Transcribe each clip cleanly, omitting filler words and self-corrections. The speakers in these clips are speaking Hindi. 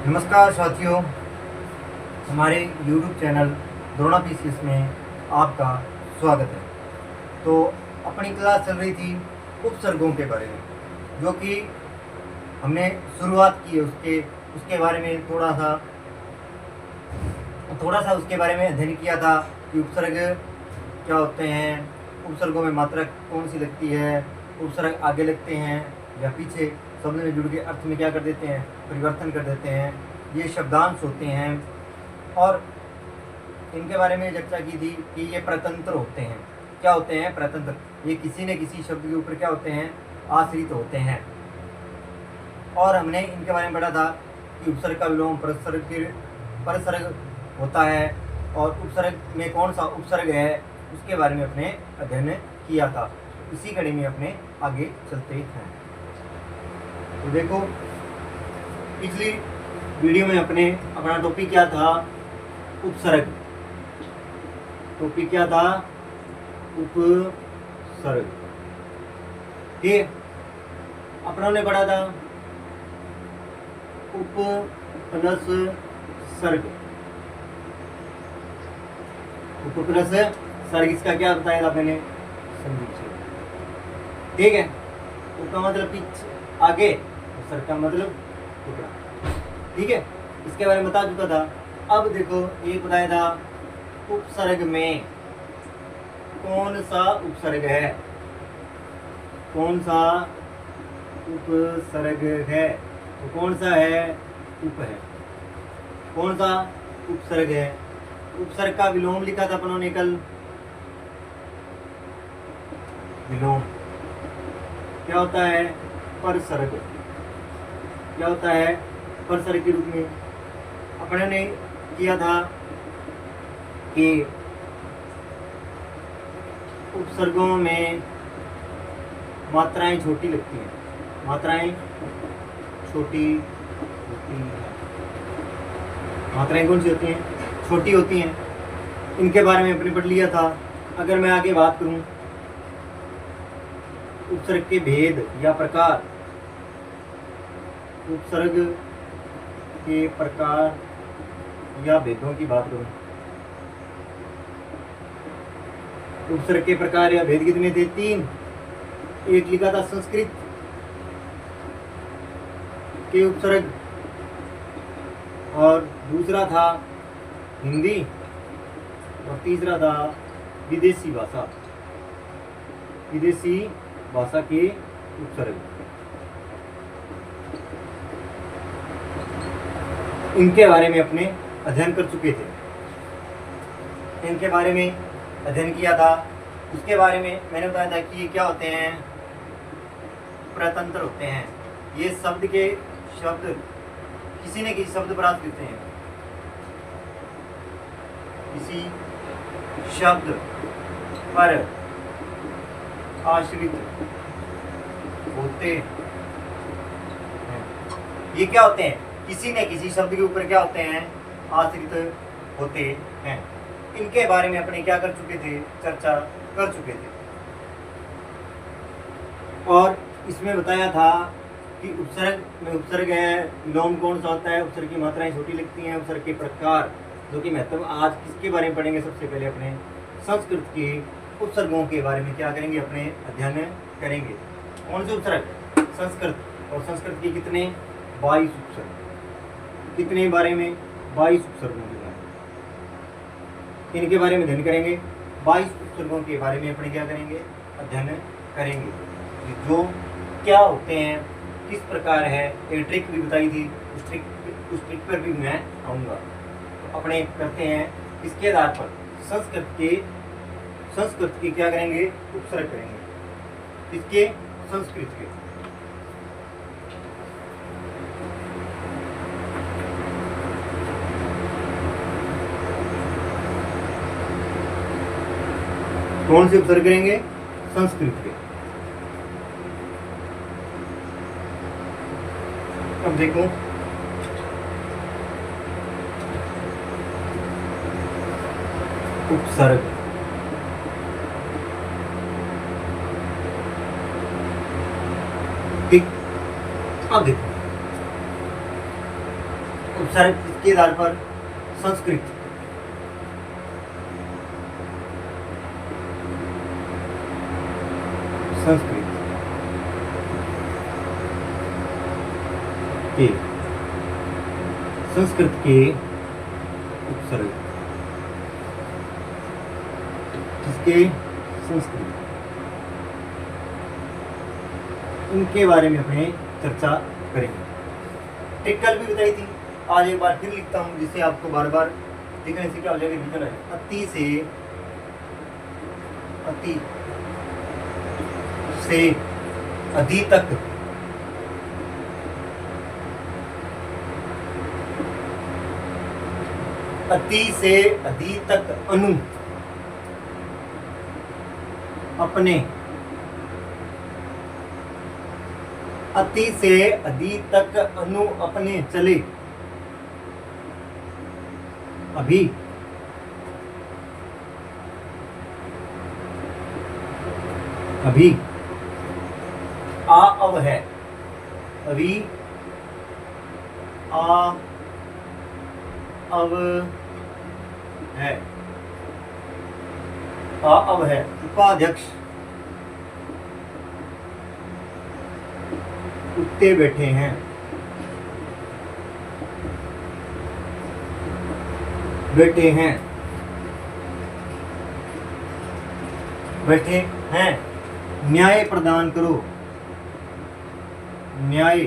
नमस्कार साथियों, हमारे YouTube चैनल द्रोणा पीसीएस में आपका स्वागत है। तो अपनी क्लास चल रही थी उपसर्गों के बारे में, जो कि हमने शुरुआत की है उसके उसके बारे में थोड़ा सा उसके बारे में अध्ययन किया था कि उपसर्ग क्या होते हैं, उपसर्गों में मात्रा कौन सी लगती है, उपसर्ग आगे लगते हैं या पीछे, शब्द में जुड़ के अर्थ में क्या कर देते हैं, परिवर्तन कर देते हैं, ये शब्दांश होते हैं। और इनके बारे में चर्चा की थी कि ये प्रतंत्र होते हैं। क्या होते हैं? प्रतंत्र। ये किसी न किसी शब्द के ऊपर क्या होते हैं? आश्रित होते हैं। और हमने इनके बारे में पढ़ा था कि उपसर्ग का विलोम परसर्ग होता है, और उपसर्ग में कौन सा उपसर्ग है उसके बारे में अपने अध्ययन किया था। इसी कड़ी में अपने आगे चलते हैं। तो देखो, पिछली वीडियो में अपना टॉपिक क्या था? उपसर्ग। टॉपिक क्या था? उपसर्ग। ठीक, अपनों ने पढ़ा था उप प्लस सर्ग। उप प्लस सर्ग, इसका क्या बताया था मैंने? संधि। ठीक है, उप का मतलब पीछे आगे, और सर्ग का मतलब टुकड़ा। ठीक है, इसके बारे में बता चुका था। अब देखो, ये बताया था उपसर्ग में कौन सा उपसर्ग है, कौन सा उपसर्ग है, तो कौन सा है? उप है। कौन सा उपसर्ग है? उपसर्ग का विलोम लिखा था अपनों ने कल। विलोम क्या होता है? परसर्ग। क्या होता है? परसर्ग के रूप में अपने ने किया था कि उपसर्गों में मात्राएं छोटी लगती हैं। मात्राएं छोटी होती हैं। मात्राएं कौन सी होती हैं? छोटी होती हैं। इनके बारे में अपने पढ़ लिया था। अगर मैं आगे बात करूं उपसर्ग के भेद या प्रकार, उपसर्ग के प्रकार या भेदों की बात करूं, उपसर्ग के प्रकार या भेद कितने थे? 3। एक लिखा था संस्कृत के उपसर्ग, और दूसरा था हिंदी, और तीसरा था विदेशी भाषा। विदेशी भाषा के उपसर्ग। इनके बारे में अपने अध्ययन कर चुके थे। इनके बारे में अध्ययन किया था। उसके बारे में मैंने बताया था कि ये क्या होते हैं? प्रतंत्र होते हैं। ये शब्द किसी न किसी शब्द पर आश्रित हैं। किसी शब्द पर आश्रित होते हैं। ये क्या होते हैं? किसी न किसी शब्द के ऊपर क्या होते हैं? आश्रित होते हैं। इनके बारे में अपने क्या कर चुके थे? चर्चा कर चुके थे। और इसमें बताया था कि उपसर्ग में उपसर्ग है, विलोम कौन सा होता है, उपसर्ग की मात्राएं छोटी लगती हैं, उपसर्ग के प्रकार, जो कि महत्व। आज किसके बारे में पढ़ेंगे? सबसे पहले अपने संस्कृत के उपसर्गों के बारे में क्या करेंगे? अपने अध्ययन करेंगे। कौन से उपसर्ग? संस्कृत। और संस्कृत के कितने? 22 उपसर्ग। कितने बारे में? 22 उपसर्गों के बारे में। इनके बारे में अध्ययन करेंगे। 22 उपसर्गों के बारे में अपने क्या करेंगे? अध्ययन करेंगे। जो क्या होते हैं, किस प्रकार है, एक ट्रिक भी बताई थी, उस ट्रिक पर भी मैं आऊँगा। तो अपने करते हैं इसके आधार पर संस्कृत के क्या करेंगे? उपसर्ग करेंगे। इसके संस्कृत के। कौन से उपसर्ग करेंगे? संस्कृत के। अब देखो, उपसर्ग। ठीक, अब देखो उपसर्ग किसके आधार पर? संस्कृत। संस्कृत के, संस्कृत के उपसर्ग किसके? संस्कृत। इनके बारे में अपने चर्चा करेंगे। एक कल भी बताई थी, आज एक बार फिर लिखता हूं, जिससे आपको बार बार लिखने से क्या हो जाएगा, रिवीजन है। अति से अधि तक, अति से अधि तक अनु अपने, अति से अधि तक अनु अपने चले, अभी अभी आ अब है, अभी आ अब है, आ अब है। उपाध्यक्ष कुत्ते बैठे हैं, बैठे हैं, बैठे हैं। न्याय प्रदान करो, न्याय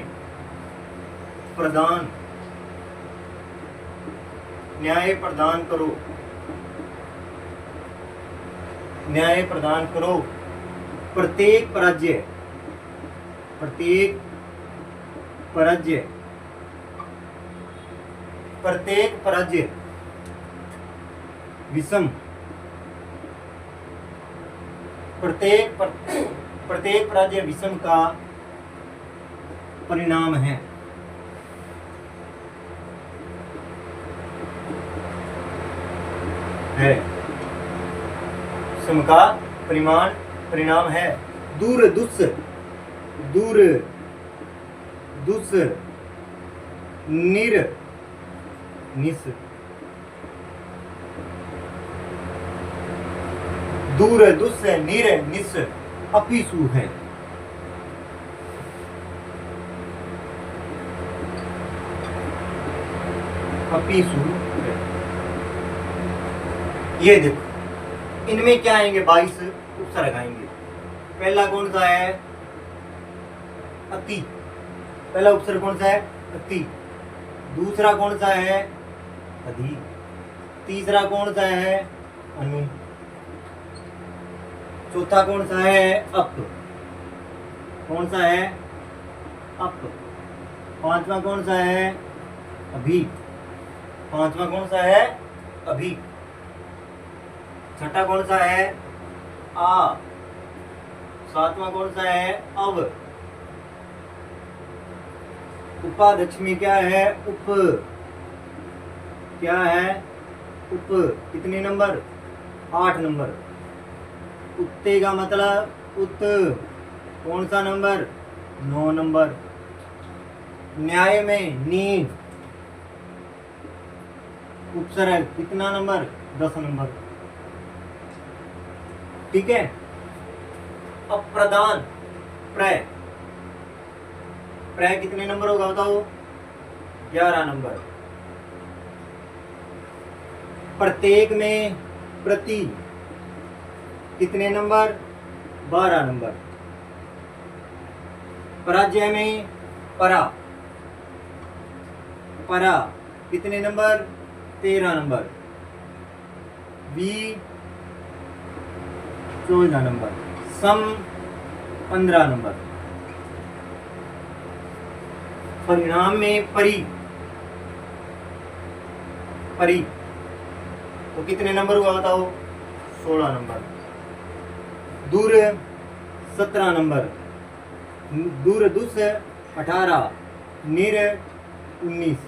प्रदान, न्याय प्रदान करो, न्याय प्रदान करो। प्रत्येक पराजय, प्रत्येक पराजय, प्रत्येक पराजय विषम, प्रत्येक पराजय विषम का परिणाम है। विषम का परिणाम है। दूर दुस, दूर दुस निर निस, दूर दुस निर निस अपिसु है। अपिसु है। ये देखो, इनमें क्या आएंगे? 22 उपसर्ग आएंगे। पहला कौन सा है? अति। पहला उपसर्ग कौन सा है? अति। दूसरा कौन सा है? अधि। तीसरा कौन सा है? अनु। चौथा कौन सा है? अप। कौन सा है? अप। पांचवा कौन सा है? अभी। पांचवा कौन सा है? अभी। छठा कौन सा है? आ। सातवां कौन सा है? अब। उपाध्यक्ष में क्या है? उप। क्या है? उप। कितने नंबर? 8 नंबर। उत्ते का मतलब उत। कौन सा नंबर? 9 नंबर। न्याय में नी उपसर्ग कितना नंबर? 10 नंबर। ठीक है। अब प्रदान, प्रय, प्रय कितने नंबर होगा बताओ? 11 नंबर। प्रत्येक में प्रति कितने नंबर? 12 नंबर। पराजय में परा, परा कितने नंबर? 13 नंबर। बी 14 नंबर। सम 15 नंबर। परिणाम में परी, परी तो कितने नंबर हुआ बताओ? 16 नंबर। दूर 17 नंबर। दूर दुस 18, निर 19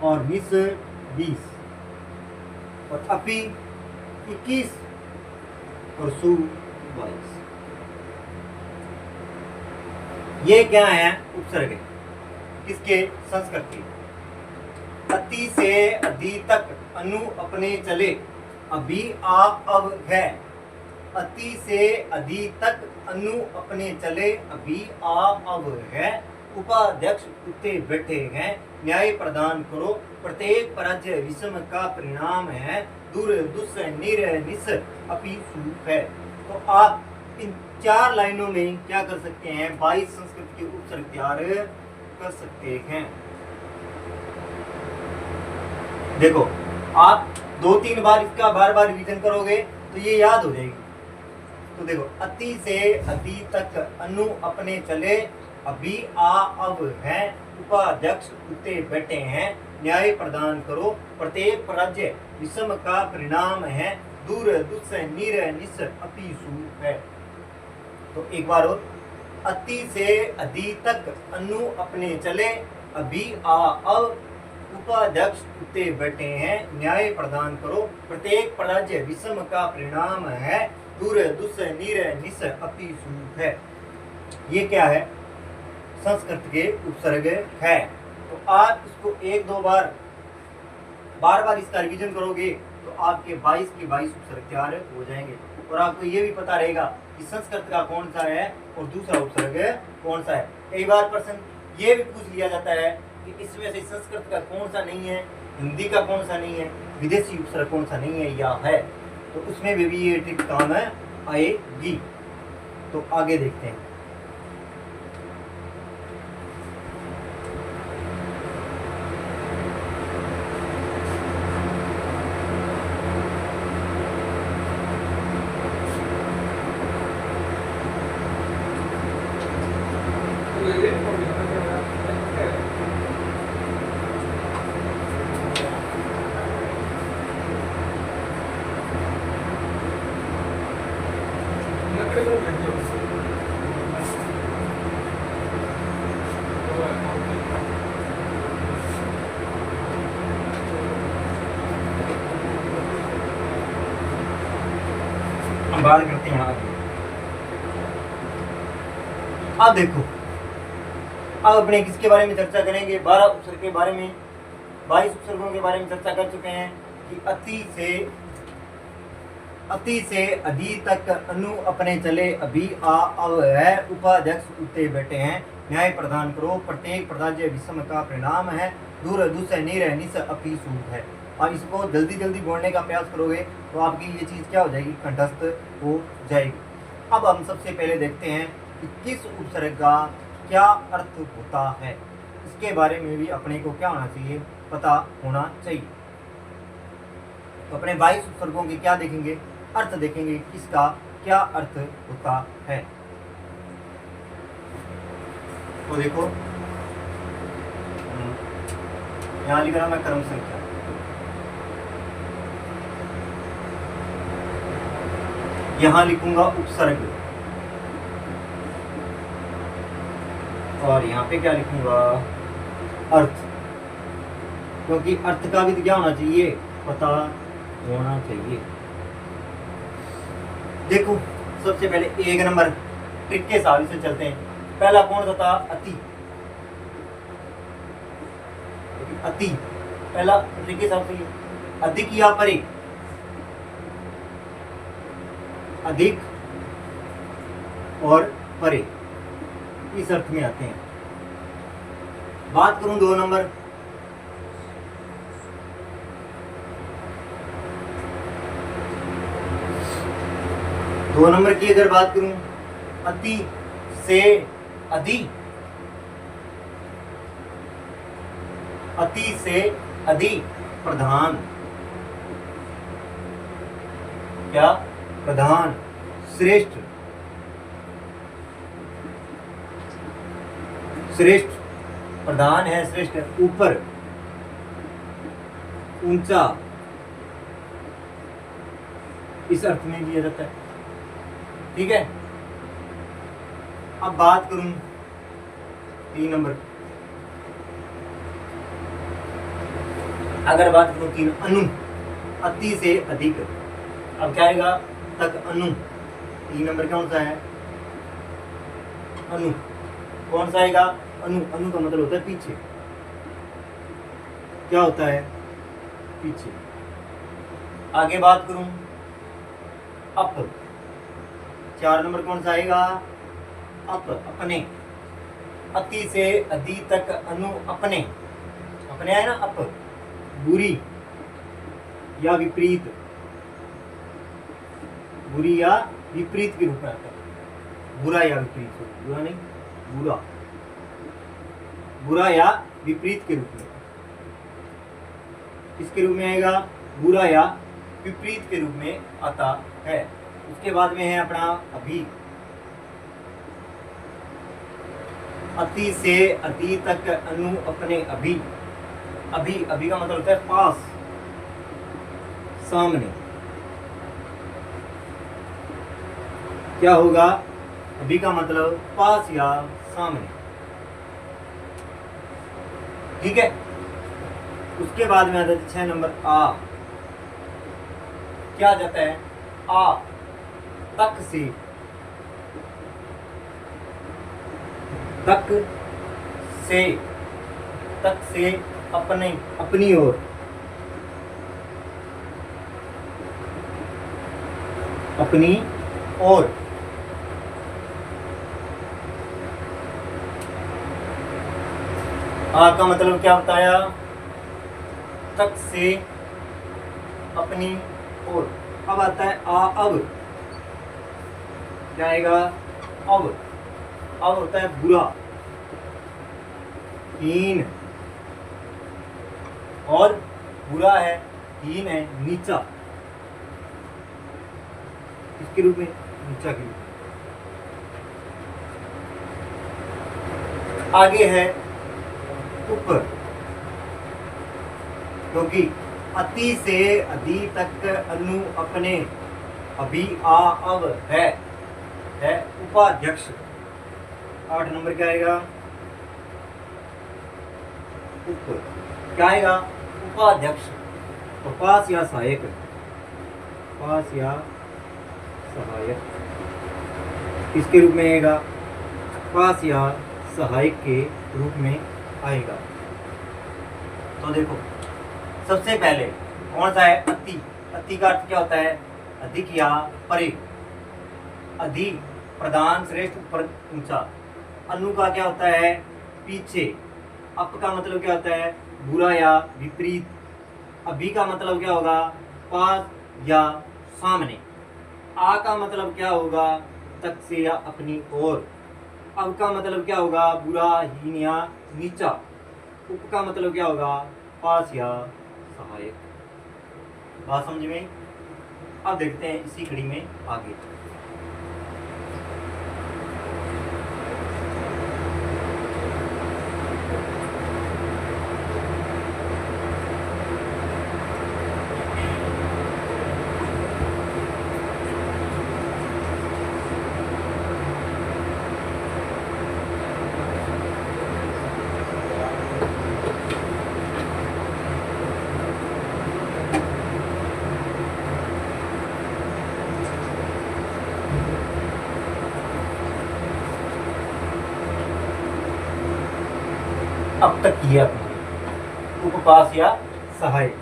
और निस 20 और अपी 21 और सु 22। ये क्या है? उपसर्ग है। किसके? संस्कृत के। अति से अधि तक अनु अपने चले अभी आ अब है। अति से अधि तक अनु अपने चले अभी आ अब है। उपाध्यक्ष उठे बैठे हैं, न्याय प्रदान करो, प्रत्येक पराजय विषम का परिणाम है, दूर दुस निर निस अपि सुख है। तो आप इन 4 लाइनों में क्या कर सकते हैं, 22 संस्कृत के उपसर्ग तैयार कर सकते हैं। देखो आप 2-3 बार इसका बार बार रिवीजन करोगे तो ये याद हो जाएगी। तो देखो अति से अधि तक अनु अपने चले अभी आ अब है। उपाध्यक्ष उठे बैठे हैं, न्याय प्रदान करो, प्रत्येक पराजय विषम का परिणाम है, दूर दुस निर निस अपि सुख है। तो एक बार और, अति से अधि तक अनु अपने चले अभी आ अब। उपाध्यक्ष उठे बैठे हैं, न्याय प्रदान करो, प्रत्येक पराजय विषम का परिणाम है, दूर दुस निर निस अपि सुख है। ये क्या है, संस्कृत के उपसर्ग है। तो आप इसको 1-2 बार बार इसका रिवीजन करोगे तो आपके 22 के 22 उपसर्ग तैयार हो जाएंगे। और आपको ये भी पता रहेगा कि संस्कृत का कौन सा है और दूसरा उपसर्ग कौन सा है। कई बार प्रश्न ये भी पूछ लिया जाता है कि इसमें से संस्कृत का कौन सा नहीं है, हिंदी का कौन सा नहीं है, विदेशी उपसर्ग कौन सा नहीं है या है। तो उसमें भी ये ट्रिक काम आएगी। तो आगे देखते हैं। बात करते हैं आगे। अब देखो, अब अपने किसके बारे में चर्चा करेंगे, 12 उपसर्ग के बारे में, 22 उपसर्गों के बारे में चर्चा कर चुके हैं कि अति से अधि तक अनु अपने चले अभी आ अब है। उपाध्यक्ष उठे बैठे हैं, न्याय प्रदान करो, प्रत्येक पराजय विषम का परिणाम है, दूर दुस निर निस अपि सुख है। और इसको जल्दी जल्दी बोलने का प्रयास करोगे तो आपकी ये चीज़ क्या हो जाएगी, कंठस्थ हो जाएगी। अब हम सबसे पहले देखते हैं कि किस उपसर्ग का क्या अर्थ होता है। इसके बारे में भी अपने को क्या होना चाहिए, पता होना चाहिए। तो अपने 22 उपसर्गों के क्या देखेंगे, अर्थ देखेंगे, किसका क्या अर्थ होता है। तो देखो यहाँ लिख रहा मैं कर्म संख्या, यहां लिखूंगा उपसर्ग और यहाँ पे क्या लिखूंगा, अर्थ। क्योंकि अर्थ का भी क्या होना चाहिए, पता होना चाहिए। देखो सबसे पहले 1 नंबर ट्रिक के हिसाब से चलते हैं। पहला कौन सा था, अति। अति पहला ट्रिक के हिसाब से अधिक या परे, अधिक और परे इस अर्थ में आते हैं। बात करूं 2 नंबर, की अगर बात करूं, अति से अधि, अति से अधि प्रधान, क्या प्रधान, श्रेष्ठ, श्रेष्ठ प्रधान है, श्रेष्ठ है, ऊपर, ऊंचा, इस अर्थ में लिया जाता है। ठीक है। अब बात करूं 3 नंबर, अगर बात करूं 3, अनु, अति से अधिक। अब क्या आएगा, तक अनु। 3 नंबर कौन सा है, अनु। कौन सा आएगा, अनु। अनु का मतलब होता है पीछे। क्या होता है, पीछे। आगे बात करूं, अप, 4 नंबर कौन सा आएगा, अप, अपने। अति से अधि तक अनु अपने, अपने आए ना अप, बुरी या विपरीत, बुरी या विपरीत के रूप में आता है, बुरा या विपरीत, बुरा नहीं, बुरा, बुरा या विपरीत के रूप में, किसके रूप में आएगा, बुरा या विपरीत के रूप में आता है। उसके बाद में है अपना अभी, अति से अति तक अनु अपने अभी, अभी, अभी का मतलब होता है पास, सामने। क्या होगा, अभी का मतलब पास या सामने, ठीक है। उसके बाद में आता है 6 नंबर आ, क्या आ जाता है, आ, तक से, तक से, तक से अपने, अपनी ओर, अपनी ओर। आ का मतलब क्या होता है, तक से अपनी ओर। अब आता है आ, अब, क्या आएगा, अब, अब होता है बुरा, हीन, और बुरा है, हीन है, नीचा, किसके रूप में, नीचा के रूप में। आगे है ऊपर, क्योंकि अति से अधि तक अनु अपने, अभी आ अब है उपाध्यक्ष। 8 नंबर क्या आएगा, ऊपर, क्या आएगा, उपाध्यक्ष। तो पास या सहायक, पास या सहायक किसके रूप में आएगा, पास या सहायक के रूप में आएगा। तो देखो सबसे पहले कौन सा है, अति। अति का अर्थ क्या होता है, अधिक या परे, अधिक, प्रधान, श्रेष्ठ, ऊपर, ऊंचा। अनु का क्या होता है, पीछे। अप का मतलब क्या होता है, बुरा या विपरीत। अभी का मतलब क्या होगा, पास या सामने। आ का मतलब क्या होगा, तक से या अपनी ओर। अब का मतलब क्या होगा, बुरा, हीन या नीचा। उप का मतलब क्या होगा, पास या सहायक। बात समझ में। अब देखते हैं इसी कड़ी में आगे। अब तक किया अपने उपपास या सहायक।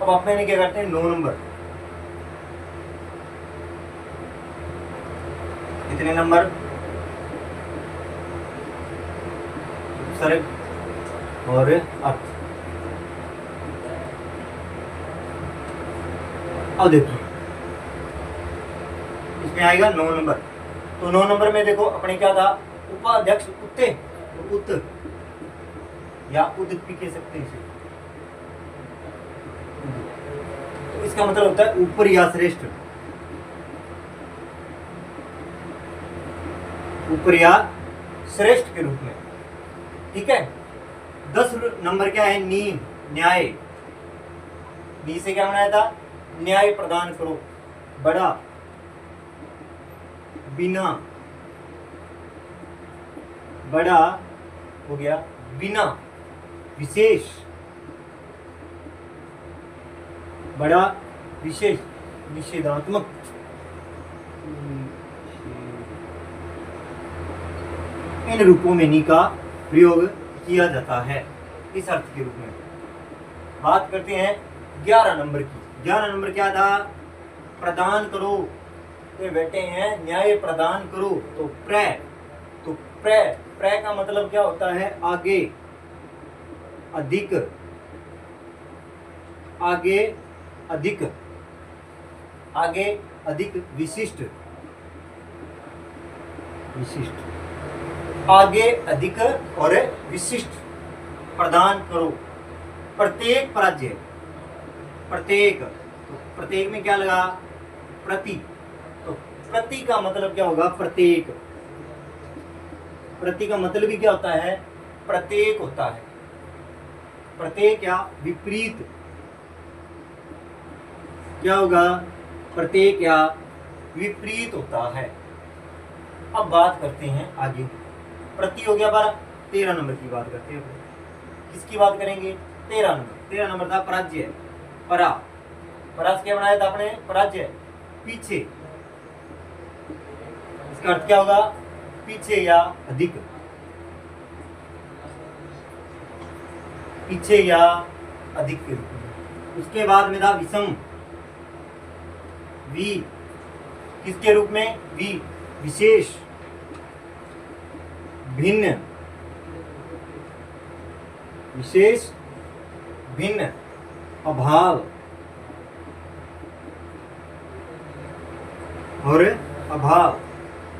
अब आप मैंने क्या करते हैं, 9 नंबर। कितने नंबर, उपसर्ग और अर्थ। अब देखो इसमें आएगा 9 नंबर। तो 9 नंबर में देखो अपने क्या था, उपाध्यक्ष, उत्ते, उत या उदित भी कह सकते हैं इसे। तो इसका मतलब होता है ऊपर या श्रेष्ठ, ऊपर या श्रेष्ठ के रूप में, ठीक है। 10 नंबर क्या है, नी, न्याय। नी से क्या बनाया था, न्याय प्रदान करो। बड़ा, बिना, बड़ा हो गया, बिना, विशेष, बड़ा, विशेष, निषेधात्मक। इन रूपों में नी का प्रयोग किया जाता है इस अर्थ के रूप में। बात करते हैं 11 नंबर की। 11 नंबर क्या था? प्रदान करो। ये बैठे हैं न्याय प्रदान करो, तो तो प्र का मतलब क्या होता है? आगे, अधिक, आगे अधिक, आगे अधिक, विशिष्ट, विशिष्ट, आगे अधिक और विशिष्ट प्रदान करो। प्रत्येक पराजय, प्रत्येक, तो प्रत्येक में क्या लगा? प्रति, तो प्रति का मतलब क्या होगा? प्रत्येक। प्रति का मतलब ही क्या होता है? प्रत्येक होता है। प्रत्येक या विपरीत क्या होगा? प्रत्येक या विपरीत होता है। अब बात करते हैं आगे। प्रति हो गया 12, 13 नंबर की बात करते हैं। किसकी बात करेंगे? 13 नंबर। 13 नंबर था पराजय, परा। परा से क्या बनाया था आपने? पराजय, पीछे। इसका अर्थ क्या होगा? पीछे या अधिक, पीछे या अधिक के रूप में। उसके बाद में था विषम, वी किसके रूप में? वी, विशेष, भिन्न, विशेष, भिन्न, अभाव और अभाव।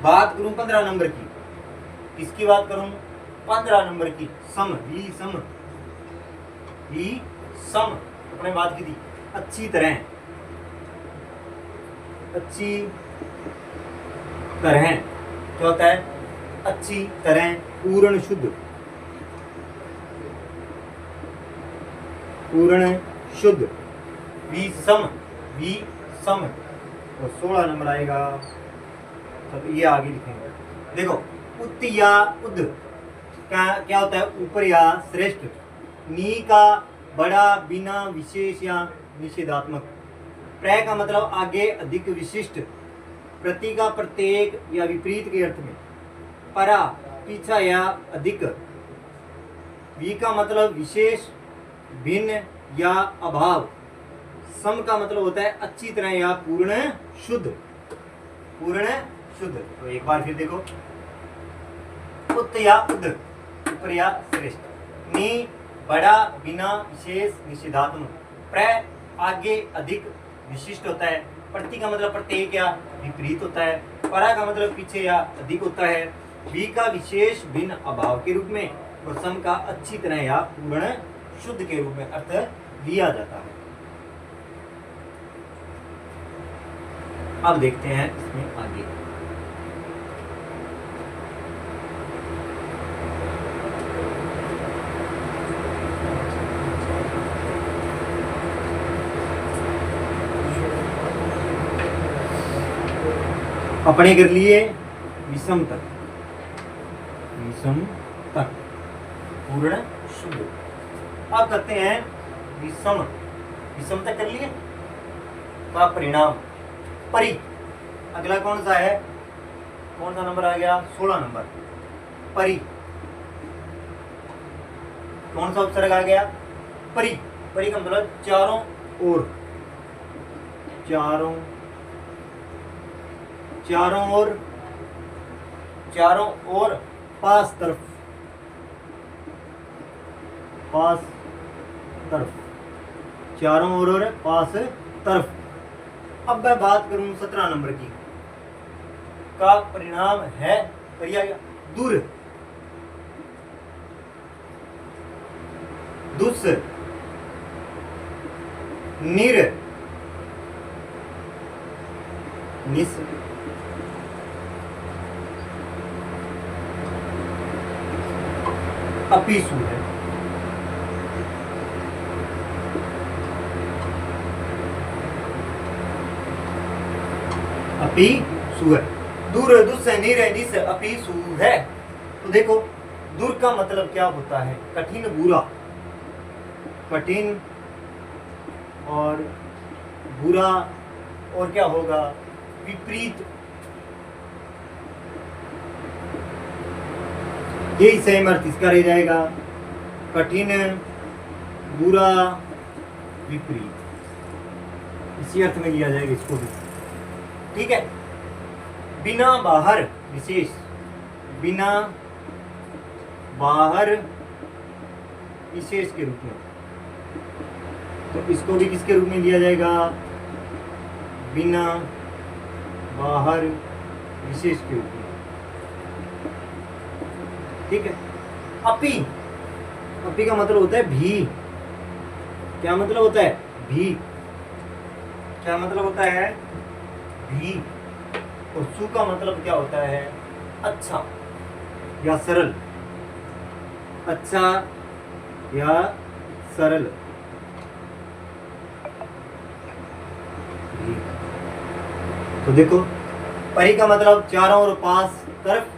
बात करूं 15 नंबर की। किसकी बात करूं? 15 नंबर की। सम, वी सम, वी सम अपने बात की थी। अच्छी तरह, अच्छी तरह क्या होता है? अच्छी तरह, पूर्ण शुद्ध, पूर्ण शुद्ध, विषम, विषम। तो 16 नंबर आएगा, तो ये आगे लिखेंगे। देखो, उत या उद क्या होता है? ऊपर या श्रेष्ठ। नी का बड़ा, बिना, विशेष या निषेधात्मक। प्र का मतलब आगे, अधिक, विशिष्ट। प्रति का प्रत्येक या विपरीत के अर्थ में। परा पीछा या अधिक। वी का मतलब विशेष, भिन्न या अभाव। सम का मतलब होता है अच्छी तरह या पूर्ण शुद्ध, पूर्ण शुद्ध। तो एक बार फिर देखो, उत या उद, ऊपर या श्रेष्ठ। नी बड़ा, बिना, विशेष, निषेधात्मक। प्र आगे, अधिक, विशिष्ट होता है। प्रति का मतलब प्रत्येक या विपरीत होता है। परा का मतलब पीछे या अधिक होता है। वी का विशेष, भिन्न, अभाव के रूप में। और सम का अच्छी तरह या पूर्ण शुद्ध के रूप में अर्थ लिया जाता है। अब देखते हैं इसमें आगे। अपने कर लिए विषम तक, विषम तक, पूर्ण शुद्ध। अब करते हैं विषम, विषम तक कर लिए का परिणाम, परि। अगला कौन सा है? कौन सा नंबर आ गया? 16 नंबर। परि, कौन सा उपसर्ग आ गया? परि। परि का मतलब चारों ओर, चारों, चारों ओर, चारों ओर, पास तरफ, पास तरफ, चारों ओर और पास तरफ। अब मैं बात करूं 17 नंबर की। का परिणाम है करिया गया दूर, दुस, निर, निस, अपीसु है। अपीसु है। दूर, दुस, निर, निस, अपीसु है। तो देखो, दूर का मतलब क्या होता है? कठिन, बुरा, कठिन और बुरा, और क्या होगा? विपरीत। यही सेम अर्थ इसका रह जाएगा। कठिन, बुरा, विपरीत, इसी अर्थ में लिया जाएगा इसको भी। ठीक है। बिना बाहर विशेष, बिना बाहर विशेष के रूप में, तो इसको भी किसके रूप में लिया जाएगा? बिना बाहर विशेष के रूप में। ठीक है। अपी, अपी का मतलब होता है भी। क्या मतलब होता है? भी। क्या मतलब होता है? भी। और सु का मतलब क्या होता है? अच्छा या सरल। अच्छा या सरल। तो देखो, परि का मतलब चारों ओर पास तरफ,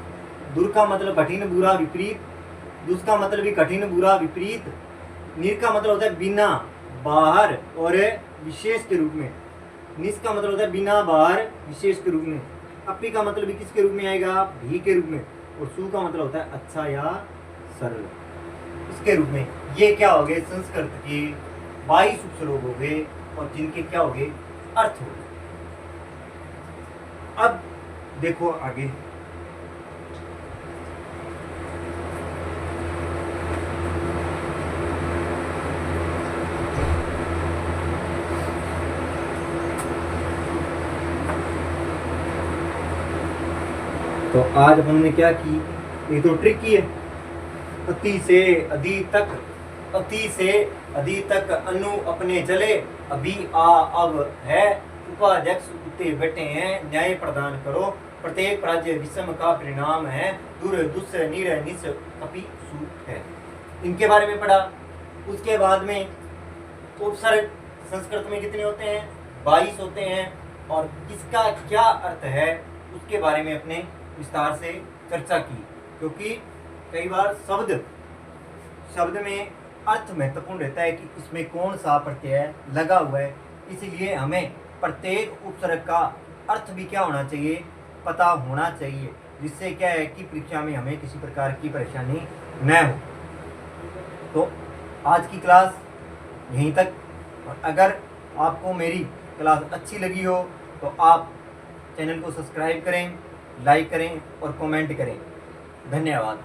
दूर का मतलब कठिन बुरा विपरीत, दुस का मतलब भी कठिन बुरा विपरीत, निर का मतलब होता है बिना बाहर और विशेष के रूप में, निस का मतलब होता है बिना बाहर विशेष के रूप में, अपी का मतलब भी किसके रूप में आएगा? भी के रूप में, और सु का मतलब होता है अच्छा या सरल, इसके रूप में। ये क्या हो गए? संस्कृत के 22 उपश्लोक हो गए और जिनके क्या हो गए? अर्थ हो गए। अब देखो आगे, तो आज हमने क्या की? ये तो ट्रिक की है। अति से अधि तक, अति से अधि तक अनु अपने चले, अभी आ अब है, उपाध्यक्ष उठे बैठे हैं, न्याय प्रदान करो, प्रत्येक राज्य विषम का परिणाम है, दूर दुस नीर निस अपि सु है। इनके बारे में पढ़ा। उसके बाद में उपसर्ग संस्कृत में कितने होते हैं? 22 होते हैं, और इसका क्या अर्थ है उसके बारे में अपने विस्तार से चर्चा की, क्योंकि कई बार शब्द में अर्थ महत्वपूर्ण रहता है कि इसमें कौन सा प्रत्यय लगा हुआ है, इसलिए हमें प्रत्येक उपसर्ग का अर्थ भी क्या होना चाहिए? पता होना चाहिए, जिससे क्या है कि परीक्षा में हमें किसी प्रकार की परेशानी न हो। तो आज की क्लास यहीं तक, और अगर आपको मेरी क्लास अच्छी लगी हो तो आप चैनल को सब्सक्राइब करें, लाइक करें और कमेंट करें। धन्यवाद।